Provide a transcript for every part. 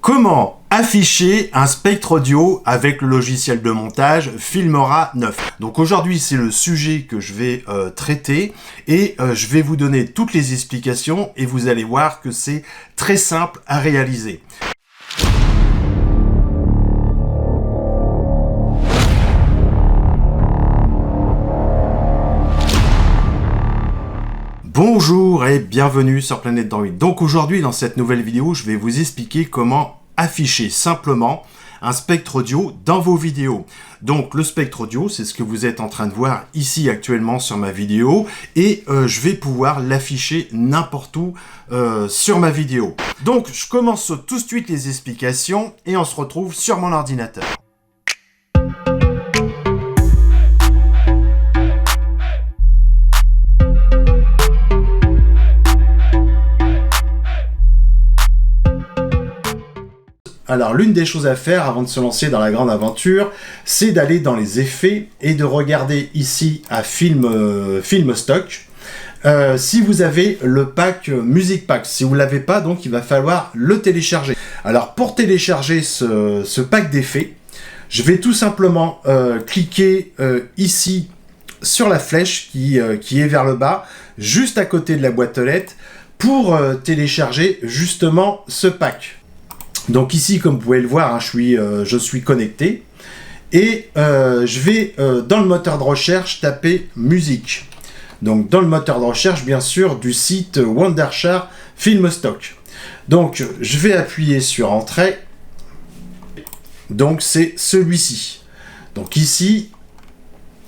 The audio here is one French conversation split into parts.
Comment afficher un spectre audio avec le logiciel de montage Filmora 9? Donc aujourd'hui c'est le sujet que je vais traiter et je vais vous donner toutes les explications et vous allez voir que c'est très simple à réaliser. Bonjour et bienvenue sur Planète d'Android. Donc aujourd'hui dans cette nouvelle vidéo, je vais vous expliquer comment afficher simplement un spectre audio dans vos vidéos. Donc le spectre audio, c'est ce que vous êtes en train de voir ici actuellement sur ma vidéo et je vais pouvoir l'afficher n'importe où sur ma vidéo. Donc je commence tout de suite les explications et on se retrouve sur mon ordinateur. Alors, l'une des choses à faire avant de se lancer dans la grande aventure, c'est d'aller dans les effets et de regarder ici à Film Stock. Si vous avez le pack Music Pack, si vous ne l'avez pas, donc il va falloir le télécharger. Alors, pour télécharger ce pack d'effets, je vais tout simplement cliquer ici sur la flèche qui est vers le bas, juste à côté de la boîte aux lettres, pour télécharger justement ce pack. Donc ici, comme vous pouvez le voir, hein, je suis connecté et je vais dans le moteur de recherche taper musique. Donc dans le moteur de recherche, bien sûr, du site Wondershare Film Stock. Donc je vais appuyer sur Entrée. Donc c'est celui-ci. Donc ici,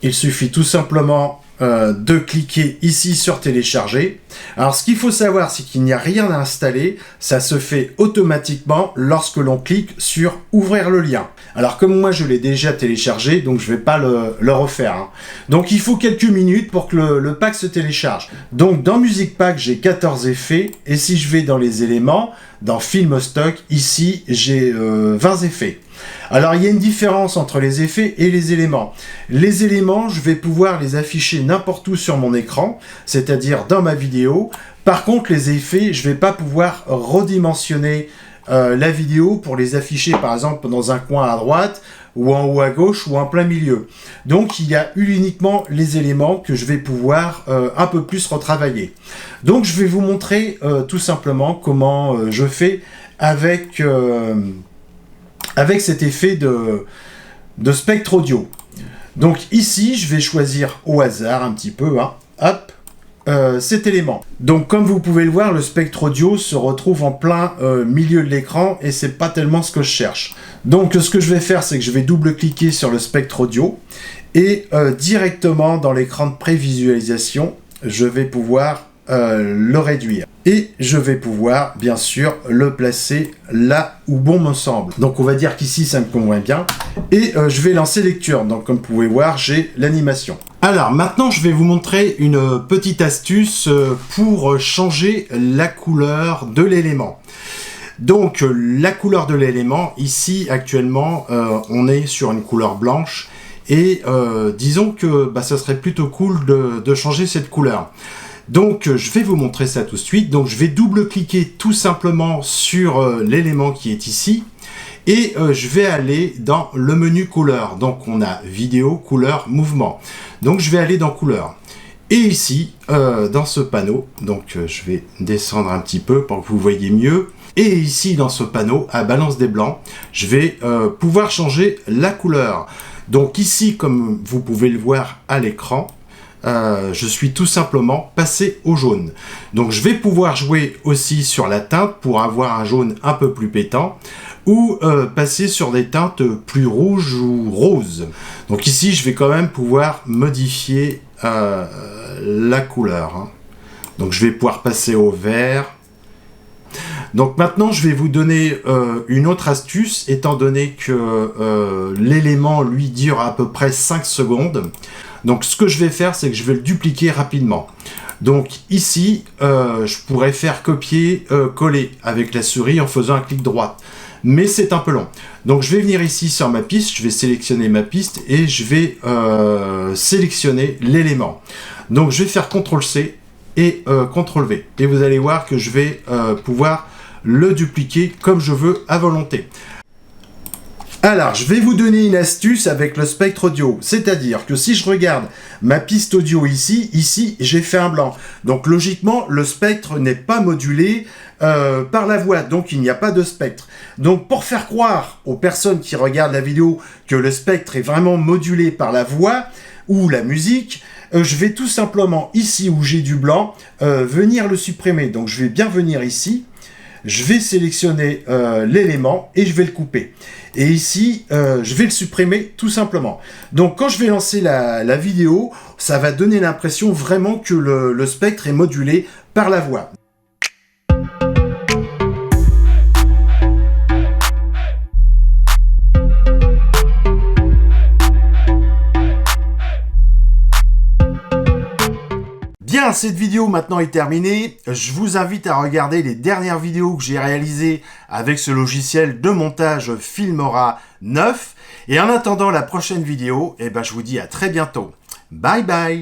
il suffit tout simplement de cliquer ici sur télécharger. Alors ce qu'il faut savoir, c'est qu'il n'y a rien à installer, ça se fait automatiquement lorsque l'on clique sur ouvrir le lien. Alors comme moi je l'ai déjà téléchargé, donc je ne vais pas le refaire, hein. Donc il faut quelques minutes pour que le pack se télécharge. Donc dans Music Pack j'ai 14 effets et si je vais dans les éléments, dans Film Stock, ici j'ai 20 effets. Alors il y a une différence entre les effets et les éléments. Les éléments, je vais pouvoir les afficher n'importe où sur mon écran, c'est-à-dire dans ma vidéo. Par contre les effets, je ne vais pas pouvoir redimensionner la vidéo pour les afficher par exemple dans un coin à droite ou en haut à gauche ou en plein milieu. Donc il y a uniquement les éléments que je vais pouvoir un peu plus retravailler. Donc je vais vous montrer tout simplement comment je fais avec cet effet de spectre audio. Donc ici, je vais choisir au hasard un petit peu, hein, hop, cet élément. Donc comme vous pouvez le voir, le spectre audio se retrouve en plein milieu de l'écran et c'est pas tellement ce que je cherche. Donc ce que je vais faire, c'est que je vais double-cliquer sur le spectre audio et directement dans l'écran de prévisualisation, je vais pouvoir le réduire. Et je vais pouvoir, bien sûr, le placer là où bon me semble. Donc, on va dire qu'ici, ça me convient bien. Et je vais lancer lecture. Donc, comme vous pouvez voir, j'ai l'animation. Alors, maintenant, je vais vous montrer une petite astuce pour changer la couleur de l'élément. Donc, la couleur de l'élément, ici, actuellement, on est sur une couleur blanche. Et disons que ça serait plutôt cool de changer cette couleur. Donc je vais vous montrer ça tout de suite. Donc je vais double-cliquer tout simplement sur l'élément qui est ici et je vais aller dans le menu couleur. Donc on a vidéo, couleur, mouvement. Donc je vais aller dans couleur. Et ici, dans ce panneau, donc je vais descendre un petit peu pour que vous voyez mieux. Et ici dans ce panneau, à balance des blancs, je vais pouvoir changer la couleur. Donc ici, comme vous pouvez le voir à l'écran, je suis tout simplement passé au jaune. Donc je vais pouvoir jouer aussi sur la teinte pour avoir un jaune un peu plus pétant ou passer sur des teintes plus rouges ou roses. Donc ici je vais quand même pouvoir modifier la couleur, hein. Donc je vais pouvoir passer au vert. Donc maintenant je vais vous donner une autre astuce étant donné que l'élément lui dure à peu près 5 secondes. Donc ce que je vais faire, c'est que je vais le dupliquer rapidement. Donc ici, je pourrais faire copier-coller avec la souris en faisant un clic droit. Mais c'est un peu long. Donc je vais venir ici sur ma piste, je vais sélectionner ma piste et je vais sélectionner l'élément. Donc je vais faire CTRL-C et CTRL-V. Et vous allez voir que je vais pouvoir le dupliquer comme je veux à volonté. Alors, je vais vous donner une astuce avec le spectre audio. C'est-à-dire que si je regarde ma piste audio ici, j'ai fait un blanc. Donc, logiquement, le spectre n'est pas modulé par la voix. Donc, il n'y a pas de spectre. Donc, pour faire croire aux personnes qui regardent la vidéo que le spectre est vraiment modulé par la voix ou la musique, je vais tout simplement, ici où j'ai du blanc, venir le supprimer. Donc, je vais bien venir ici. Je vais sélectionner l'élément et je vais le couper. Et ici, je vais le supprimer tout simplement. Donc quand je vais lancer la vidéo, ça va donner l'impression vraiment que le spectre est modulé par la voix. Bien, cette vidéo maintenant est terminée. Je vous invite à regarder les dernières vidéos que j'ai réalisées avec ce logiciel de montage Filmora 9. Et en attendant la prochaine vidéo, je vous dis à très bientôt. Bye bye!